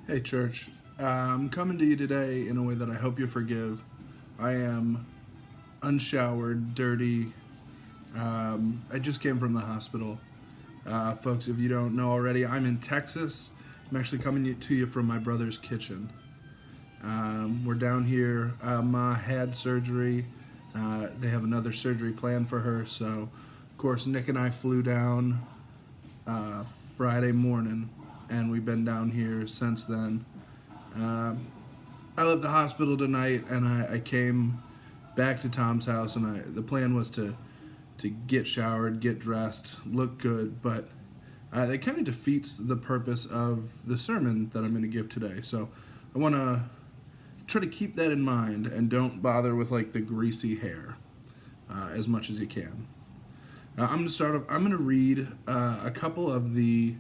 Hey, church. I'm coming to you today in a way that I hope you forgive. I am unshowered, dirty. I just came from the hospital. Folks, if you don't know already, I'm in Texas. I'm actually coming to you from my brother's kitchen. We're down here. Ma had surgery. They have another surgery planned for her. So, of course, Nick and I flew down uh, Friday morning, and we've been down here since then. Um, I left the hospital tonight, and I came back to Tom's house, and the plan was to get showered, get dressed, look good, but it kind of defeats the purpose of the sermon that I'm going to give today. So I want to try to keep that in mind and don't bother with like the greasy hair as much as you can. I'm going to start off. I'm going to read a couple of the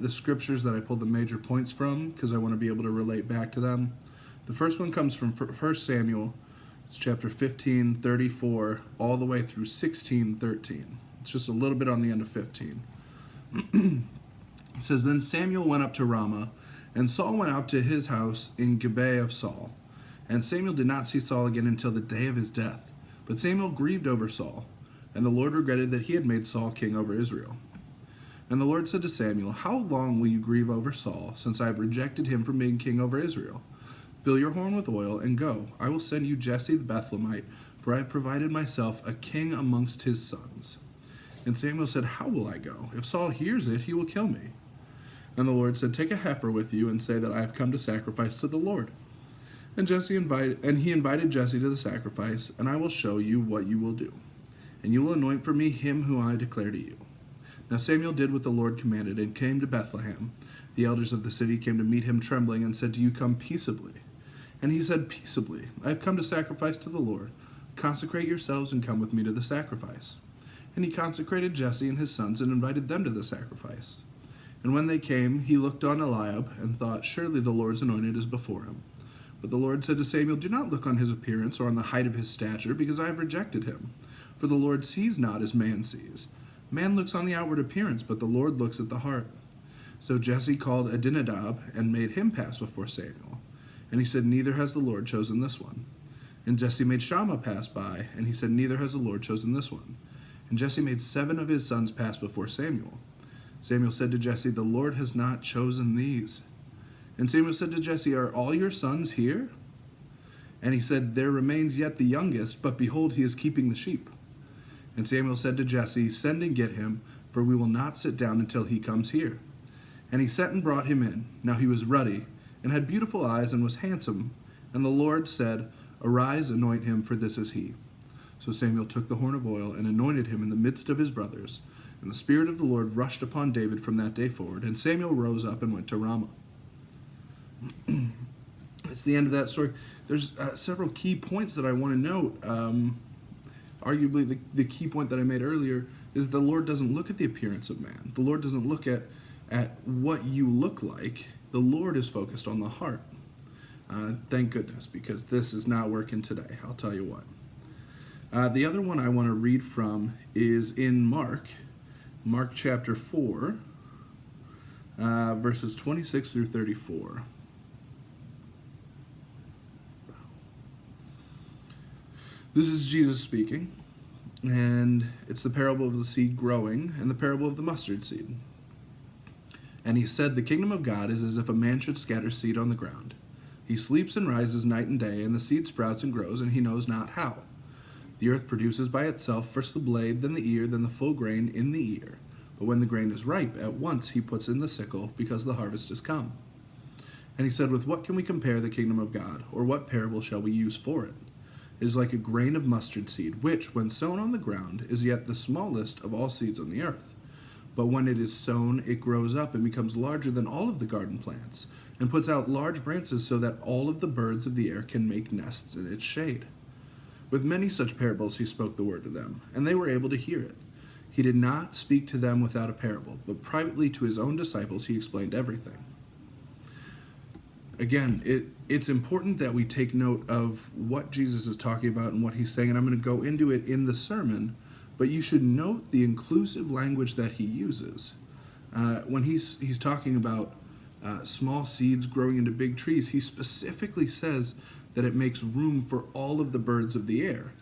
scriptures that I pulled the major points from because I want to be able to relate back to them. The first one comes from 1 Samuel. It's chapter 15:34 all the way through 16:13. It's just a little bit on the end of 15. It says, Then Samuel went up to Ramah, and Saul went out to his house in Gibeah of Saul. And Samuel did not see Saul again until the day of his death. But Samuel grieved over Saul, and the Lord regretted that he had made Saul king over Israel. And the Lord said to Samuel, How long will you grieve over Saul, since I have rejected him from being king over Israel? Fill your horn with oil, and go. I will send you Jesse the Bethlehemite, for I have provided myself a king amongst his sons. And Samuel said, How will I go? If Saul hears it, he will kill me. And the Lord said, Take a heifer with you, and say that I have come to sacrifice to the Lord. And he invited Jesse to the sacrifice, and I will show you what you will do. And you will anoint for me him whom I declare to you. Now Samuel did what the Lord commanded, and came to Bethlehem. The elders of the city came to meet him trembling, and said, Do you come peaceably? And he said, Peaceably. I have come to sacrifice to the Lord. Consecrate yourselves and come with me to the sacrifice. And he consecrated Jesse and his sons and invited them to the sacrifice. And when they came, he looked on Eliab and thought, Surely the Lord's anointed is before him. But the Lord said to Samuel, Do not look on his appearance or on the height of his stature, because I have rejected him. For the Lord sees not as man sees. Man looks on the outward appearance, but the Lord looks at the heart. So Jesse called Adinadab and made him pass before Samuel. And he said, Neither has the Lord chosen this one. And Jesse made Shammah pass by, and he said, Neither has the Lord chosen this one. And Jesse made 7 of his sons pass before Samuel. Samuel said to Jesse, The Lord has not chosen these. And Samuel said to Jesse, Are all your sons here? And he said, There remains yet the youngest, but behold, he is keeping the sheep. And Samuel said to Jesse, Send and get him, for we will not sit down until he comes here. And he sent and brought him in. Now he was ruddy, and had beautiful eyes, and was handsome. And the Lord said, Arise, anoint him, for this is he. So Samuel took the horn of oil, and anointed him in the midst of his brothers. And the Spirit of the Lord rushed upon David from that day forward. And Samuel rose up and went to Ramah. It's the end of that story. There's several key points that I want to note. Arguably, the key point that I made earlier is the Lord doesn't look at the appearance of man. The Lord doesn't look at what you look like. The Lord is focused on the heart. Thank goodness, because this is not working today. I'll tell you what. The other one I want to read from is in Mark chapter 4, verses 26 through 34. This is Jesus speaking, and it's the parable of the seed growing and the parable of the mustard seed. And he said, The kingdom of God is as if a man should scatter seed on the ground. He sleeps and rises night and day, and the seed sprouts and grows, and he knows not how. The earth produces by itself first the blade, then the ear, then the full grain in the ear. But when the grain is ripe, at once he puts in the sickle, because the harvest is come. And he said, With what can we compare the kingdom of God, or what parable shall we use for it? It is like a grain of mustard seed, which, when sown on the ground, is yet the smallest of all seeds on the earth. But when it is sown, it grows up and becomes larger than all of the garden plants, and puts out large branches so that all of the birds of the air can make nests in its shade. With many such parables he spoke the word to them, and they were able to hear it. He did not speak to them without a parable, but privately to his own disciples he explained everything. Again, it's important that we take note of what Jesus is talking about and what he's saying, and I'm going to go into it in the sermon, but you should note the inclusive language that he uses. When he's talking about small seeds growing into big trees. He specifically says that it makes room for all of the birds of the air.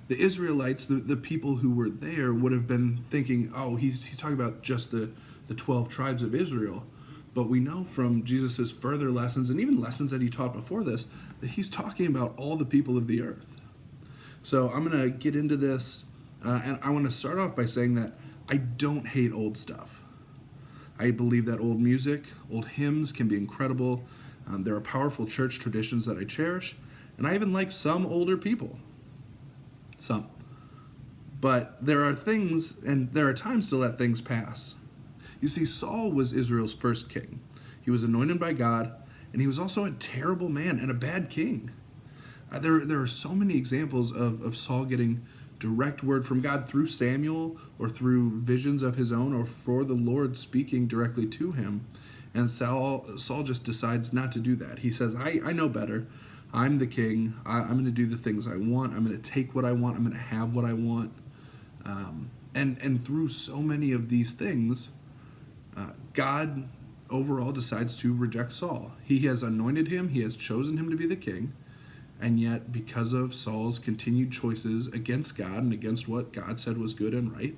The Israelites, the people who were there, would have been thinking, oh, he's talking about just the 12 tribes of Israel. But we know from Jesus' further lessons, and even lessons that he taught before this, that he's talking about all the people of the earth. So I'm going to get into this, and I want to start off by saying that I don't hate old stuff. I believe that old music, old hymns can be incredible. There are powerful church traditions that I cherish, and I even like some older people. Some. But there are things, and there are times to let things pass. You see, Saul was Israel's first king. He was anointed by God, and he was also a terrible man and a bad king. There are so many examples of Saul getting direct word from God through Samuel or through visions of his own or for the Lord speaking directly to him. And Saul just decides not to do that. He says, I know better. I'm the king. I'm going to do the things I want. I'm going to take what I want. I'm going to have what I want. And through so many of these things, God overall decides to reject Saul. He has anointed him. He has chosen him to be the king. And yet, because of Saul's continued choices against God and against what God said was good and right,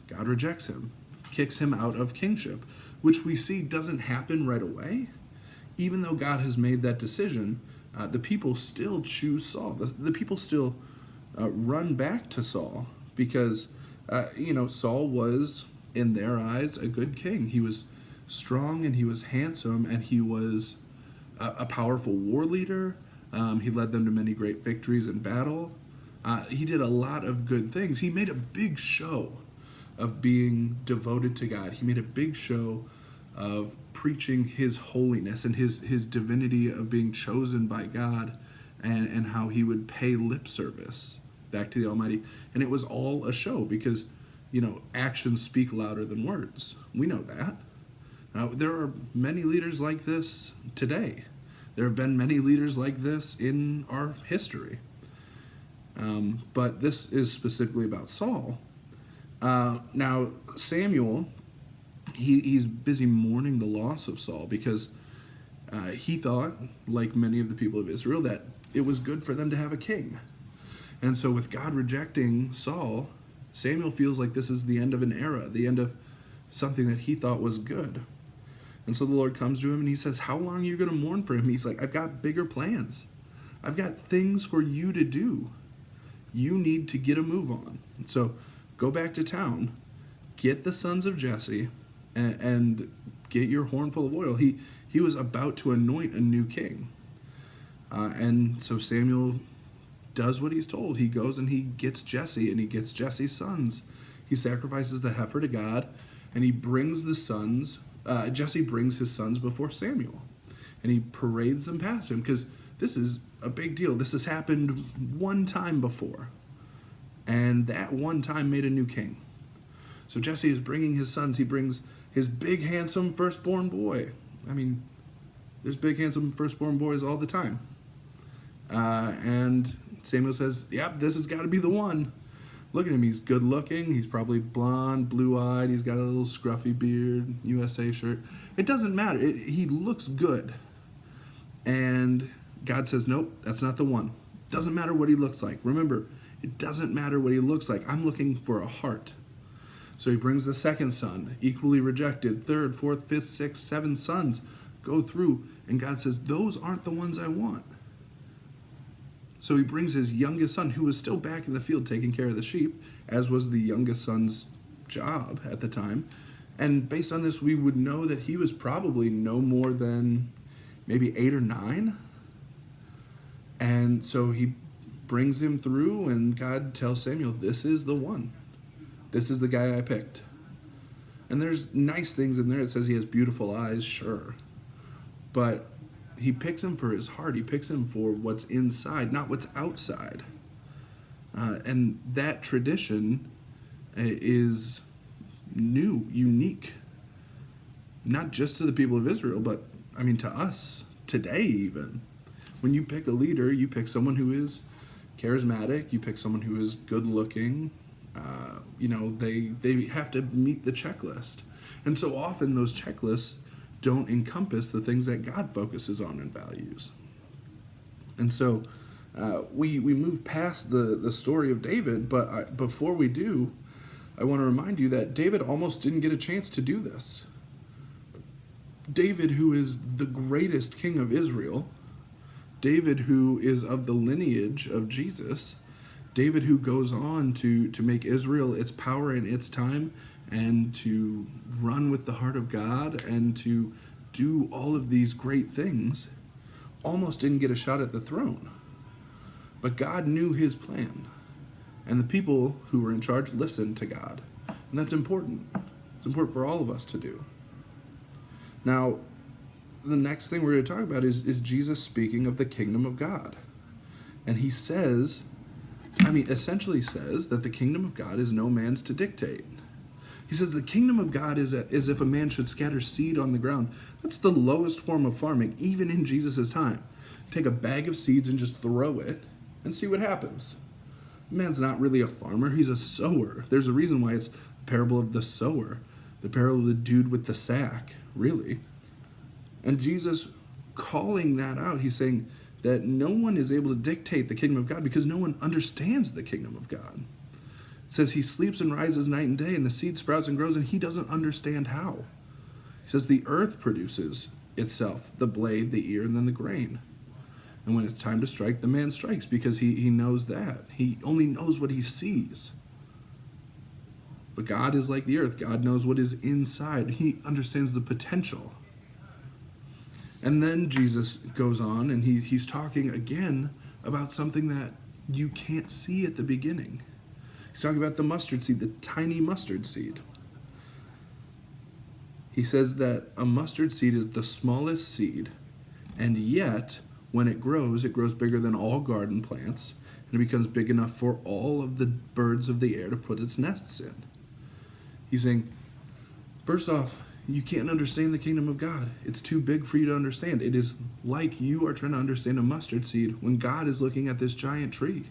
God rejects him, kicks him out of kingship, which we see doesn't happen right away. Even though God has made that decision, the people still choose Saul. The people still run back to Saul because, Saul was, in their eyes, a good king. He was strong and he was handsome and he was a powerful war leader. He led them to many great victories in battle. He did a lot of good things. He made a big show of being devoted to God. He made a big show of preaching his holiness and his divinity of being chosen by God and how he would pay lip service back to the Almighty. And it was all a show because, actions speak louder than words. We know that. There are many leaders like this today. There have been many leaders like this in our history. But this is specifically about Saul. Now, Samuel, he's busy mourning the loss of Saul because he thought, like many of the people of Israel, that it was good for them to have a king. And so with God rejecting Saul, Samuel feels like this is the end of an era, the end of something that he thought was good. And so the Lord comes to him and he says, how long are you going to mourn for him? He's like, I've got bigger plans. I've got things for you to do. You need to get a move on. So go back to town, get the sons of Jesse, and get your horn full of oil. He was about to anoint a new king. And so Samuel does what he's told. He goes and he gets Jesse and he gets Jesse's sons. He sacrifices the heifer to God and he brings the sons. Jesse brings his sons before Samuel and he parades them past him because this is a big deal. This has happened one time before, and that one time made a new king. So Jesse is bringing his sons. He brings his big, handsome firstborn boy. I mean, there's big, handsome firstborn boys all the time. And Samuel says, yep, this has got to be the one. Look at him. He's good looking. He's probably blonde, blue-eyed. He's got a little scruffy beard, USA shirt. It doesn't matter. He looks good. And God says, nope, that's not the one. Doesn't matter what he looks like. Remember, it doesn't matter what he looks like. I'm looking for a heart. So he brings the second son, equally rejected. Third, fourth, fifth, sixth, seven sons go through. And God says, those aren't the ones I want. So he brings his youngest son, who was still back in the field taking care of the sheep, as was the youngest son's job at the time. And based on this, we would know that he was probably no more than maybe 8 or 9. And so he brings him through, and God tells Samuel, this is the one. This is the guy I picked. And there's nice things in there. It says he has beautiful eyes, sure. But he picks him for his heart. He picks him for what's inside, not what's outside. And that tradition is new, unique, not just to the people of Israel, but to us today even. When you pick a leader, you pick someone who is charismatic, you pick someone who is good looking. They have to meet the checklist. And so often those checklists don't encompass the things that God focuses on and values. And so we move past the story of David, but before we do, I want to remind you that David almost didn't get a chance to do this. David, who is the greatest king of Israel, David, who is of the lineage of Jesus, David, who goes on to make Israel its power in its time and to run with the heart of God and to do all of these great things, almost didn't get a shot at the throne. But God knew his plan, and the people who were in charge listened to God. And that's important. It's important for all of us to do. Now, the next thing we're going to talk about is Jesus speaking of the kingdom of God. And he essentially says that the kingdom of God is no man's to dictate. He says the kingdom of God is as if a man should scatter seed on the ground. That's the lowest form of farming, even in Jesus' time. Take a bag of seeds and just throw it and see what happens. Man's not really a farmer, he's a sower. There's a reason why it's the parable of the sower, the parable of the dude with the sack, really. And Jesus calling that out, he's saying that no one is able to dictate the kingdom of God because no one understands the kingdom of God. It says he sleeps and rises night and day, and the seed sprouts and grows, and he doesn't understand how. He says the earth produces itself, the blade, the ear, and then the grain. And when it's time to strike, the man strikes because he knows that. He only knows what he sees. But God is like the earth. God knows what is inside. He understands the potential. And then Jesus goes on and he's talking again about something that you can't see at the beginning. He's talking about the mustard seed, the tiny mustard seed. He says that a mustard seed is the smallest seed, and yet when it grows bigger than all garden plants, and it becomes big enough for all of the birds of the air to put its nests in. He's saying, first off, you can't understand the kingdom of God. It's too big for you to understand. It is like you are trying to understand a mustard seed when God is looking at this giant tree.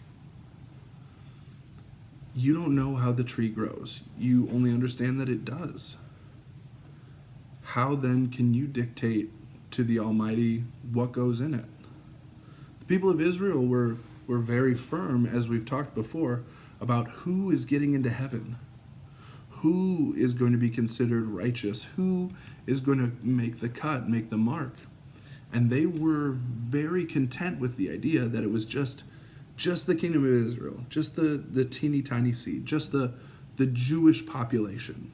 You don't know how the tree grows. You only understand that it does. How then can you dictate to the Almighty what goes in it? The people of Israel were very firm, as we've talked before, about who is getting into heaven. Who is going to be considered righteous? Who is going to make the cut, make the mark? And they were very content with the idea that it was just the kingdom of Israel, just the teeny tiny seed, just the Jewish population.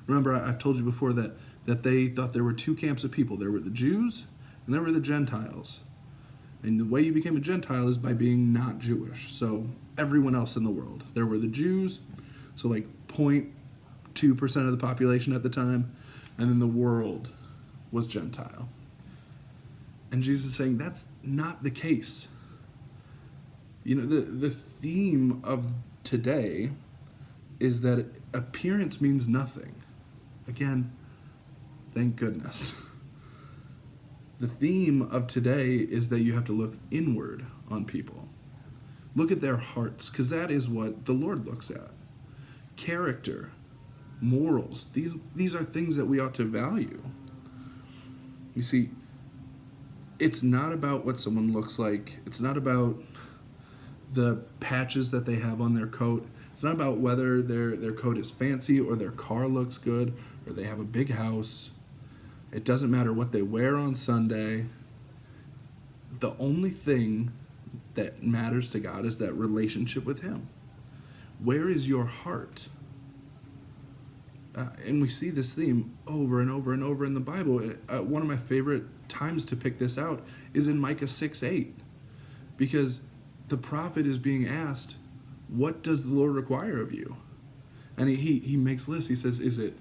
Remember, I've told you before that they thought there were two camps of people. There were the Jews and there were the Gentiles. And the way you became a Gentile is by being not Jewish. So everyone else in the world. There were the Jews, so like 0.2% of the population at the time, and then the world was Gentile. And Jesus is saying that's not the case. You know, the theme of today is that appearance means nothing. Again, thank goodness. The theme of today is that you have to look inward on people. Look at their hearts, because that is what the Lord looks at. Character, morals, these are things that we ought to value. You see, it's not about what someone looks like. It's not about the patches that they have on their coat. It's not about whether their coat is fancy or their car looks good or they have a big house. It doesn't matter what they wear on Sunday. The only thing that matters to God is that relationship with Him. Where is your heart? And we see this theme over and over and over in the Bible. One of my favorite times to pick this out is in Micah 6:8, because the prophet is being asked, what does the Lord require of you? And he makes lists. He says, is it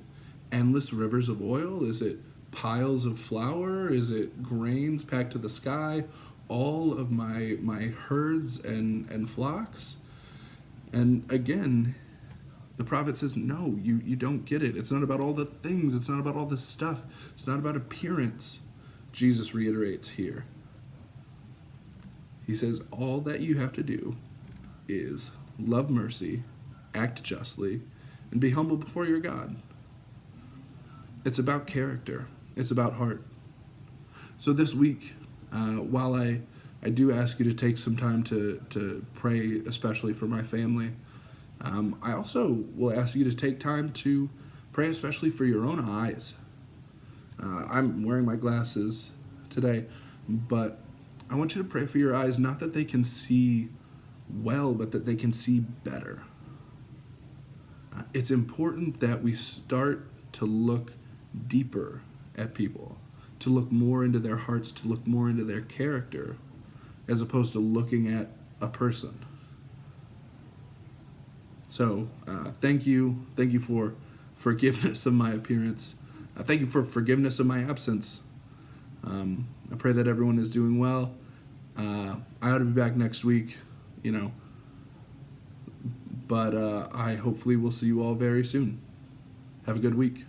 endless rivers of oil? Is it piles of flour? Is it grains packed to the sky? All of my herds and flocks? And again, the prophet says, no, you don't get it. It's not about all the things. It's not about all the stuff. It's not about appearance. Jesus reiterates here. He says, all that you have to do is love mercy, act justly, and be humble before your God. It's about character. It's about heart. So this week, while I do ask you to take some time to pray, especially for my family, I also will ask you to take time to pray, especially for your own eyes. I'm wearing my glasses today, but I want you to pray for your eyes, not that they can see well, but that they can see better. It's important that we start to look deeper at people, to look more into their hearts, to look more into their character, as opposed to looking at a person. So, thank you. Thank you for forgiveness of my appearance. Thank you for forgiveness of my absence. I pray that everyone is doing well. I ought to be back next week, but I hopefully will see you all very soon. Have a good week.